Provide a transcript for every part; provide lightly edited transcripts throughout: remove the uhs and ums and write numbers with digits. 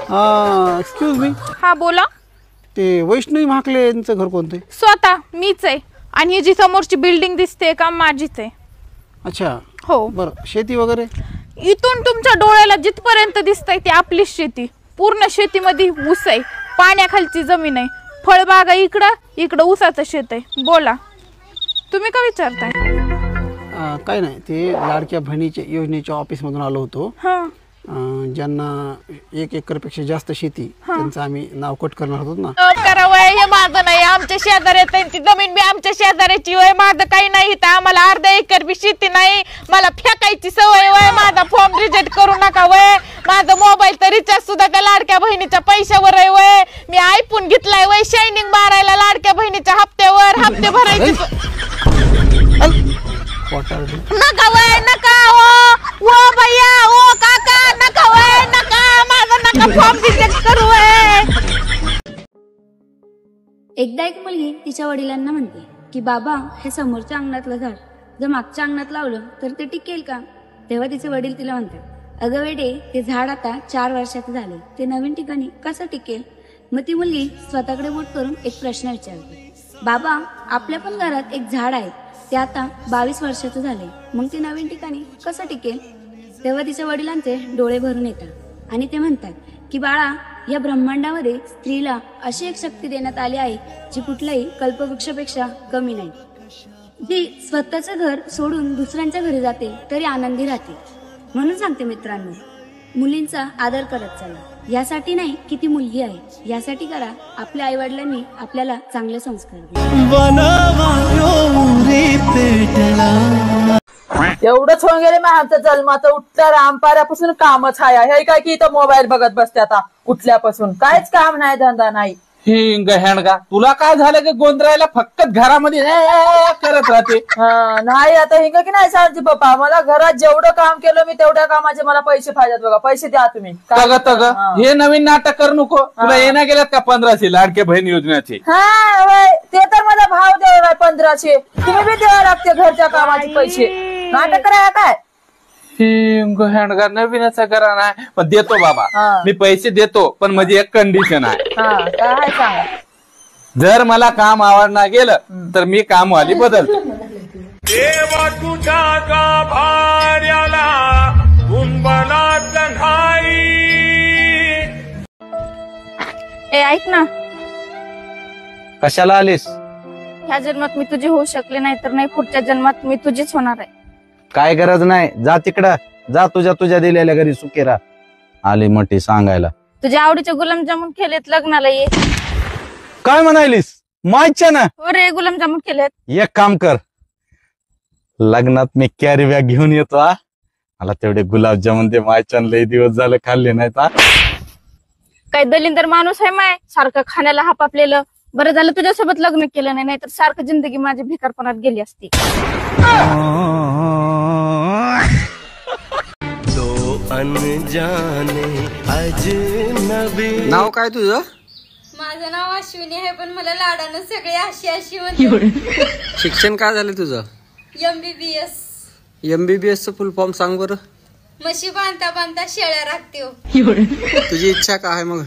Excuse me. हा बोला. ते वैष्णवी महाकले यांचं घर कोणतं? स्वतः मीच आहे. आणि ही जी समोरची बिल्डिंग दिसते का माझीच आहे. अच्छा हो. बरं शेती वगैरे? इथून तुमच्या डोळ्याला जिथपर्यंत दिसतंय ती आपलीच शेती. पूर्ण शेतीमध्ये ऊस आहे, पाण्याखालची जमीन आहे, फळबागा इकडं ऊसाचं शेत आहे. बोला तुम्ही का विचारताय? काय नाही, ते लाडक्या बहिणीच्या योजनेच्या ऑफिसमधून आलो होतो. ज्यांना 1 एकरपेक्षा जास्त शेती त्यांचं आम्ही नाव कट करणार होतो ना. करावं हे माझं नाही, आमच्या शेजाऱ्यात ती जमीन बी आमच्या शेजाऱ्याची वय. माझं काही नाही तर आम्हाला अर्धा एकर बी शेती नाही. मला फेकायची सवय वय. माझा फॉर्म रिजेक्ट करू नका वय. माझा मोबाईल तर रिचार्ज सुद्धा त्या लाडक्या बहिणीच्या पैशावर आहे वय. मी आयफोन घेतलाय वय शायनिंग मारायला लाडक्या बहिणीच्या हप्त्यावर. हप्ते भरायचे नका वय नका. ओ भैया ओ काका नका वय नका. माझा नका फॉर्म रिजेक्ट करू वय. एकदा एक मुलगी तिच्या वडिलांना म्हणते की बाबा हे समोरच्या अंगणातलं झाड जर मागच्या अंगणात लावलं तर ते टिकेल का? तेव्हा तिचे वडील तिला म्हणतात अगं वेडे ते झाड आता 4 वर्षाचं झाले, ते नवीन ठिकाणी कसं टिकेल? मग ती मुलगी स्वतःकडे बोट करून एक प्रश्न विचारते, बाबा आपल्या पण घरात एक झाड आहे, ते आता 22 वर्षाचं झाले, मग ते नवीन ठिकाणी कसं टिकेल? तेव्हा तिच्या वडिलांचे डोळे भरून येतात आणि ते म्हणतात की बाळा या ब्रह्मांडामध्ये स्त्रीला अशी एक शक्ती देण्यात आली आहे जी कुठल्याही कल्पवृक्षापेक्षा कमी नाही. जी स्वतःचं घर सोडून दुसऱ्यांच्या घरी जाते तरी आनंदी राहते. म्हणून सांगते मित्रांनो, मुलींचा आदर करत चला. यासाठी नाही की ती मुलगी आहे, यासाठी करा आपल्या आई वडिलांनी आपल्याला चांगले संस्कार एवढंच होऊन गेले मग आमचं जन्माचं. उठल्या रामपाऱ्यापासून कामच हाय. हे काय की इथं मोबाईल बघत बसते आता उठल्यापासून. काहीच काम नाही, धंदा नाही. हिंग हँडगा तुला काय झालं की गोंधळायला फक्त घरामध्ये करत राहते? नाही आता हिंग की नाही सांगते पप्पा. मला घरात जेवढं काम केलं मी तेवढ्या कामाचे मला पैसे पाहिजेत बघा. पैसे द्या तुम्ही. तग हे नवीन नाटक करू नको. तुला येण्या गेल्यात का 1500 लाडके बहीण योजनेचे? हा ते तर माझा भाव द्यावा 1500. तुम्ही बी द्यावं लागते घरच्या कामाचे पैसे. नाटक करायला काय? हिंग हँडगा नवीनच करा नाही पण देतो बाबा. मी पैसे देतो पण माझी एक कंडिशन आहे. काय सांगा? जर मला काम आवडणार गेलं तर मी कामवाली बदलतो. देवा तुझ्या गाभाऱ्याला कुंभलात नाही. ए ऐक ना, कशाला आलीस? ह्या जन्मात मी तुझी होऊ शकले नाही तर नाही, पुढच्या जन्मात मी तुझीच होणार आहे. काय गरज नाही, जा तिकडं. जा तुझ्या दिलेल्या घरी सुखी राहा. आली मोठी सांगायला. तुझ्या आवडीचे गुलाबजामुन केलेत, लग्नाला ये. काय म्हणालीस? मायच्या ना? हो रे, गुलाबजामुन केलेत. एक काम कर, लग्नात मी कॅरी बॅग घेऊन येतो. मला तेवढे गुलाबजामुन ते मायच्यान लई दिवस झाले खाल्ले नाहीत. काय दलिंदर माणूस आहे माय, सारखं खाण्याला हापापलेलं. बरं झालं तुझ्यासोबत लग्न केलं नाही, नाहीतर सारखं जिंदगी माझी भिकारपणात गेली असती. नाव काय तुझं? माझं नाव अश्विनी आहे पण मला लाडानं सगळे अशी म्हणते. शिक्षण काय झालं तुझं? MBBS. MBBS चं फुल फॉर्म सांग बरं. म्हशी बांधता बांधता शेळ्या राखते हो. तुझी इच्छा काय आहे मग?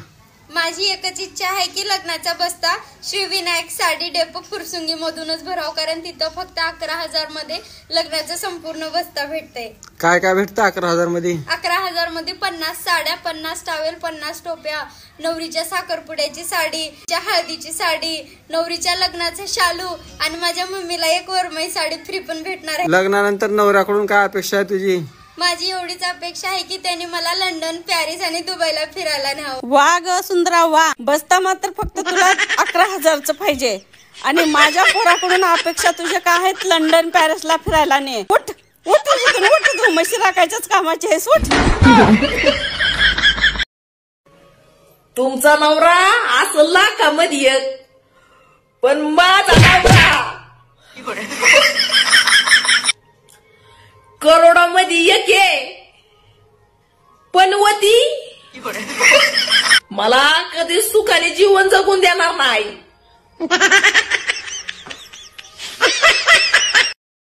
माझी एकच इच्छा आहे की लग्नाचा बस्ता श्री विनायक साडी डेपो फुरसुंगी मधूनच भराव, कारण तिथं फक्त 11,000 मध्ये लग्नाचा संपूर्ण बस्ता भेटतंय. काय काय भेटतं 11,000 मध्ये? 11,000 मध्ये 50 साड्या, 50 टावेल, 50 टोप्या, नवरीच्या साखरपुड्याची साडी, हळदीची साडी, नवरीच्या लग्नाचे शालू आणि माझ्या मम्मीला एक वरमाई साडी फ्री पण भेटणार आहे. लग्नानंतर नवऱ्याकडून काय अपेक्षा आहे तुझी? माझी एवढीच अपेक्षा आहे की त्यांनी मला लंडन, पॅरिस आणि दुबईला फिरायला न्यावं. वा ग सुंदरा वा. बसता मात्र फक्त तुला 11,000चं पाहिजे आणि माझ्या पोराकडून अपेक्षा तुझ्या काय आहेत? लंडन, पॅरिसला फिरायला ने. उठ उठ उठ, तू म्हशी राखायच्याच कामाची आहेस. उठ. तुमचा नवरा असं लाखामध्ये पण माझा नवरा करोडामध्ये एक आहे. पण वती मला कधी सुखाने जीवन जगून देणार नाही.